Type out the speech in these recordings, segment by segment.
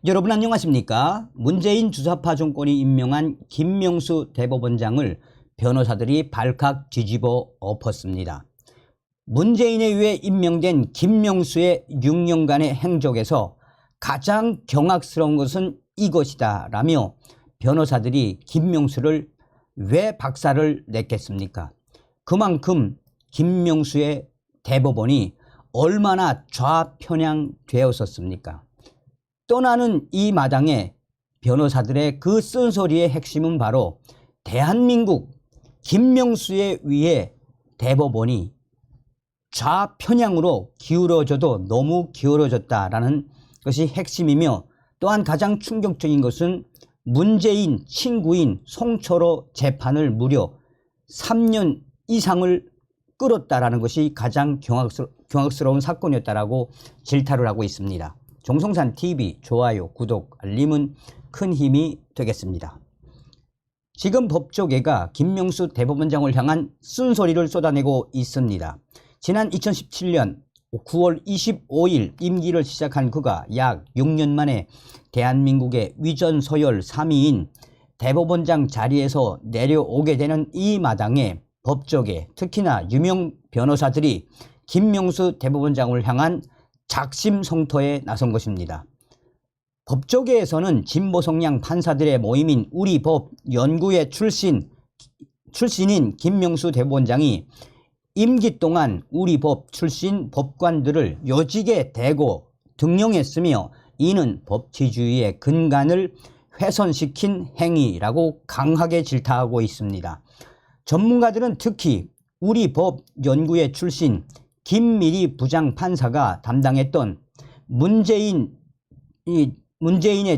여러분 안녕하십니까? 문재인 주사파 정권이 임명한 김명수 대법원장을 변호사들이 발칵 뒤집어 엎었습니다. 문재인에 의해 임명된 김명수의 6년간의 행적에서 가장 경악스러운 것은 이것이다 라며 변호사들이 김명수를 왜 박살을 냈겠습니까? 그만큼 김명수의 대법원이 얼마나 좌편향되었었습니까? 떠나는 이 마당에 변호사들의 그 쓴소리의 핵심은 바로 대한민국 김명수에 의해 대법원이 좌편향으로 기울어져도 너무 기울어졌다라는 것이 핵심이며, 또한 가장 충격적인 것은 문재인 친구인 송철호 재판을 무려 3년 이상을 끌었다라는 것이 가장 경악스러운 사건이었다라고 질타를 하고 있습니다. 정성산 TV 좋아요, 구독, 알림은 큰 힘이 되겠습니다. 지금 법조계가 김명수 대법원장을 향한 쓴소리를 쏟아내고 있습니다. 지난 2017년 9월 25일 임기를 시작한 그가 약 6년 만에 대한민국의 위전 서열 3위인 대법원장 자리에서 내려오게 되는 이 마당에 법조계, 특히나 유명 변호사들이 김명수 대법원장을 향한 작심성토에 나선 것입니다. 법조계에서는 진보 성향 판사들의 모임인 우리법연구회 출신인 김명수 대법원장이 임기 동안 우리법 출신 법관들을 요직에 대고 등용했으며, 이는 법치주의의 근간을 훼손시킨 행위라고 강하게 질타하고 있습니다. 전문가들은 특히 우리법연구회 출신 김미리 부장판사가 담당했던 문재인의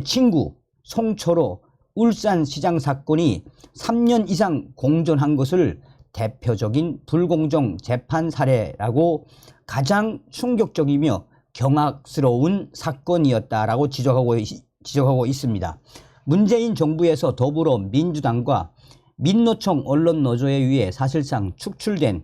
친구 송철호 울산시장 사건이 3년 이상 공존한 것을 대표적인 불공정 재판 사례라고 가장 충격적이며 경악스러운 사건이었다라고 지적하고 있습니다. 문재인 정부에서 더불어민주당과 민노총 언론노조에 의해 사실상 축출된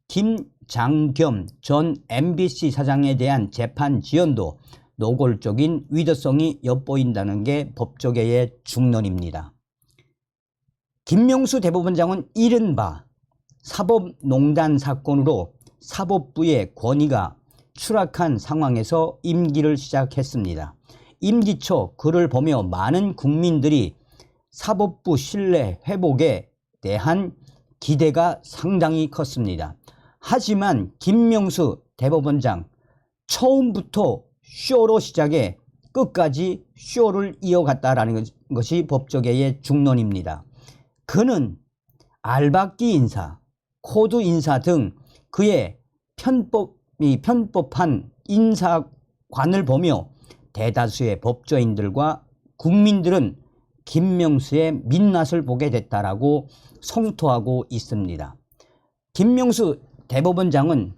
김장겸 전 MBC 사장에 대한 재판 지연도 노골적인 위더성이 엿보인다는 게 법조계의 중론입니다. 김명수 대법원장은 이른바 사법농단 사건으로 사법부의 권위가 추락한 상황에서 임기를 시작했습니다. 임기 초 그를 보며 많은 국민들이 사법부 신뢰 회복에 대한 기대가 상당히 컸습니다. 하지만 김명수 대법원장 처음부터 쇼로 시작해 끝까지 쇼를 이어갔다라는 것이 법조계의 중론입니다. 그는 알박기 인사, 코드 인사 등 그의 편법한 인사관을 보며 대다수의 법조인들과 국민들은 김명수의 민낯을 보게 됐다라고 성토하고 있습니다. 김명수 대법원장은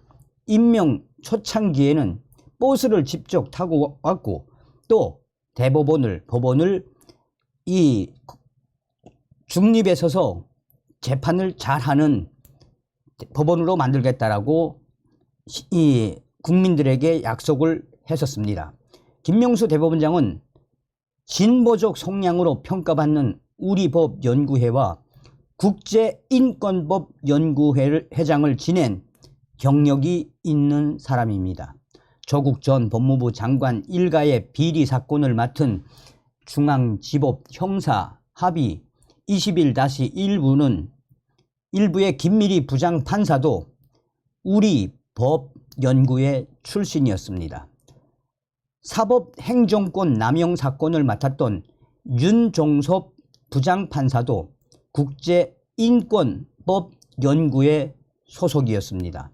임명 초창기에는 버스를 직접 타고 왔고, 또 법원을 이 중립에 서서 재판을 잘하는 법원으로 만들겠다라고 이 국민들에게 약속을 했었습니다. 김명수 대법원장은 진보적 성향으로 평가받는 우리법연구회와 국제인권법연구회장을 지낸 경력이 있는 사람입니다. 조국 전 법무부 장관 일가의 비리 사건을 맡은 중앙지법 형사 합의 21-1부의 김미리 부장판사도 우리법연구회 출신이었습니다. 사법행정권 남용 사건을 맡았던 윤종섭 부장판사도 국제인권법연구회 소속이었습니다.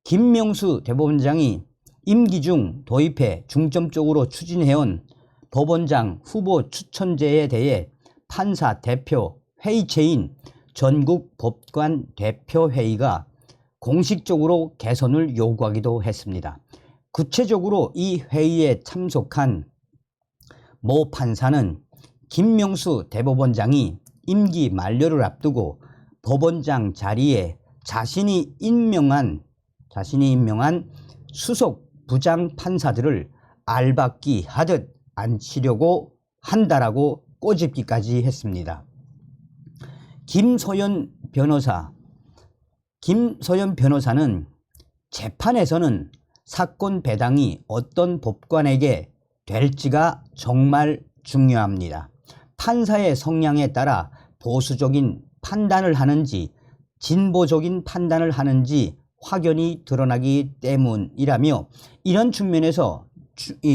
김명수 대법원장이 임기 중 도입해 중점적으로 추진해온 법원장 후보 추천제에 대해 판사 대표 회의체인 전국법관대표회의가 공식적으로 개선을 요구하기도 했습니다. 구체적으로 이 회의에 참석한 모 판사는 김명수 대법원장이 임기 만료를 앞두고 법원장 자리에 자신이 임명한 수석 부장 판사들을 알박기 하듯 앉히려고 한다라고 꼬집기까지 했습니다. 김소연 변호사는 재판에서는 사건 배당이 어떤 법관에게 될지가 정말 중요합니다. 판사의 성향에 따라 보수적인 판단을 하는지 진보적인 판단을 하는지 확연히 드러나기 때문이라며, 이런 측면에서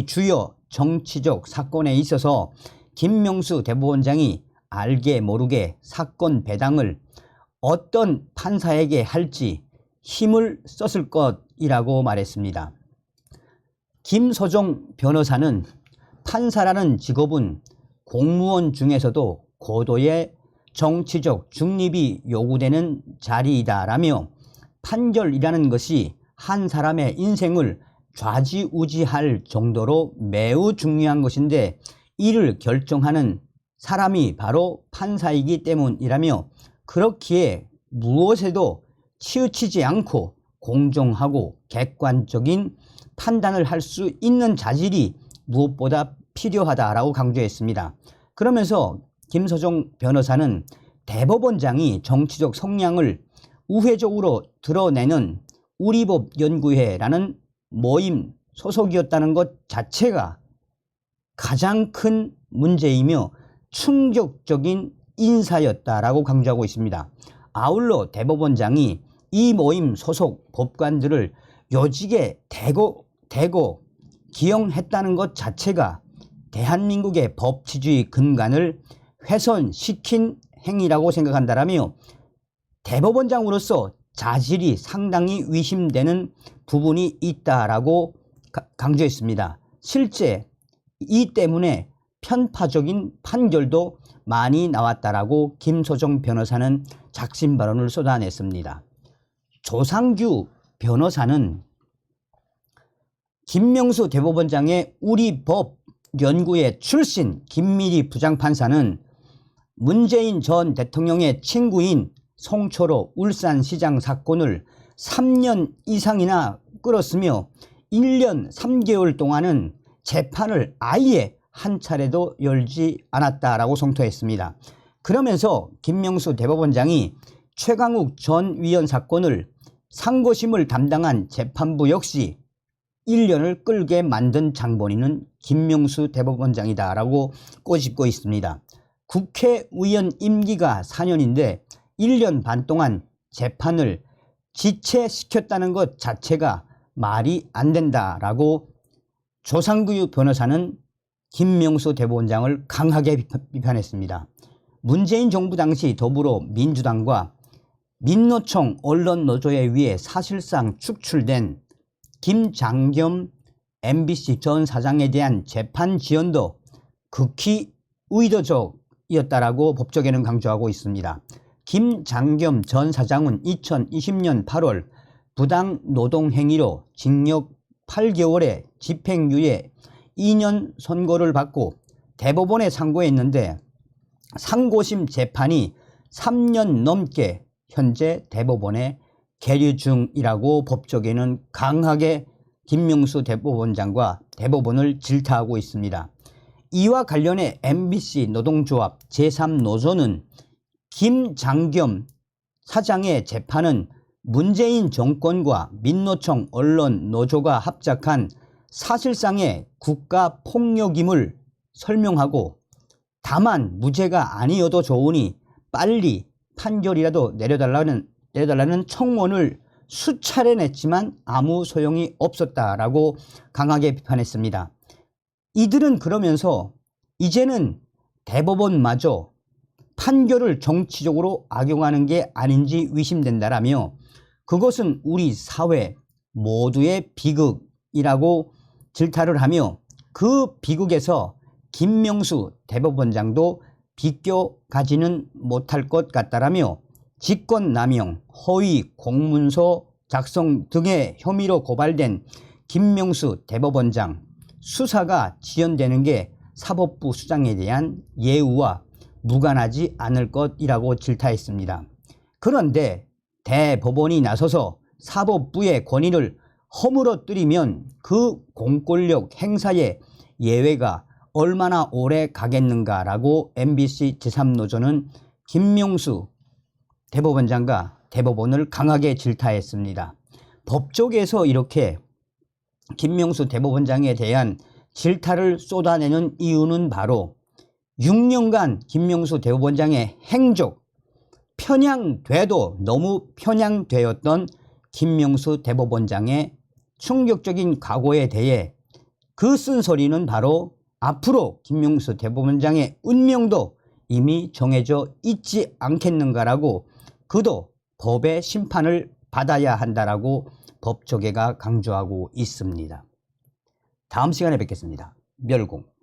주요 정치적 사건에 있어서 김명수 대법원장이 알게 모르게 사건 배당을 어떤 판사에게 할지 힘을 썼을 것이라고 말했습니다. 김서종 변호사는 판사라는 직업은 공무원 중에서도 고도의 정치적 중립이 요구되는 자리이다라며, 판결이라는 것이 한 사람의 인생을 좌지우지할 정도로 매우 중요한 것인데 이를 결정하는 사람이 바로 판사이기 때문이라며, 그렇기에 무엇에도 치우치지 않고 공정하고 객관적인 판단을 할 수 있는 자질이 무엇보다 필요하다라고 강조했습니다. 그러면서 김서종 변호사는 대법원장이 정치적 성향을 우회적으로 드러내는 우리법연구회라는 모임 소속이었다는 것 자체가 가장 큰 문제이며 충격적인 인사였다라고 강조하고 있습니다. 아울러 대법원장이 이 모임 소속 법관들을 요직에 대고 기용했다는 것 자체가 대한민국의 법치주의 근간을 훼손시킨 행위라고 생각한다라며, 대법원장으로서 자질이 상당히 의심되는 부분이 있다라고 강조했습니다. 실제 이 때문에 편파적인 판결도 많이 나왔다라고 김소정 변호사는 작심 발언을 쏟아냈습니다. 조상규 변호사는 김명수 대법원장의 우리법 연구회 출신 김미리 부장판사는 문재인 전 대통령의 친구인 송철호 울산시장 사건을 3년 이상이나 끌었으며 1년 3개월 동안은 재판을 아예 한 차례도 열지 않았다라고 성토했습니다. 그러면서 김명수 대법원장이 최강욱 전 위원 사건을 상고심을 담당한 재판부 역시 1년을 끌게 만든 장본인은 김명수 대법원장이다라고 꼬집고 있습니다. 국회의원 임기가 4년인데 1년 반 동안 재판을 지체시켰다는 것 자체가 말이 안 된다라고 조상규 변호사는 김명수 대법원장을 강하게 비판했습니다. 문재인 정부 당시 더불어민주당과 민노총 언론노조에 의해 사실상 축출된 김장겸 MBC 전 사장에 대한 재판 지연도 극히 의도적이었다라고 법조계는 강조하고 있습니다. 김장겸 전 사장은 2020년 8월 부당 노동행위로 징역 8개월에 집행유예 2년 선고를 받고 대법원에 상고했는데 상고심 재판이 3년 넘게 현재 대법원에 계류 중이라고 법조계는 강하게 김명수 대법원장과 대법원을 질타하고 있습니다. 이와 관련해 MBC 노동조합 제3노조는 김장겸 사장의 재판은 문재인 정권과 민노총 언론노조가 합작한 사실상의 국가폭력임을 설명하고, 다만 무죄가 아니어도 좋으니 빨리 판결이라도 내려달라는 청원을 수차례 냈지만 아무 소용이 없었다라고 강하게 비판했습니다. 이들은 그러면서 이제는 대법원마저 판결을 정치적으로 악용하는 게 아닌지 의심된다라며, 그것은 우리 사회 모두의 비극이라고 질타를 하며, 그 비극에서 김명수 대법원장도 비껴가지는 못할 것 같다라며, 직권남용, 허위 공문서 작성 등의 혐의로 고발된 김명수 대법원장 수사가 지연되는 게 사법부 수장에 대한 예우와 무관하지 않을 것이라고 질타했습니다. 그런데 대법원이 나서서 사법부의 권위를 허물어뜨리면 그 공권력 행사의 예외가 얼마나 오래 가겠는가라고 MBC 제3노조는 김명수 대법원장과 대법원을 강하게 질타했습니다. 법조계에서 이렇게 김명수 대법원장에 대한 질타를 쏟아내는 이유는 바로 6년간 김명수 대법원장의 행적, 편향돼도 너무 편향되었던 김명수 대법원장의 충격적인 각오에 대해 그 쓴소리는 바로 앞으로 김명수 대법원장의 운명도 이미 정해져 있지 않겠는가라고 그도 법의 심판을 받아야 한다라고 법조계가 강조하고 있습니다. 다음 시간에 뵙겠습니다. 멸공.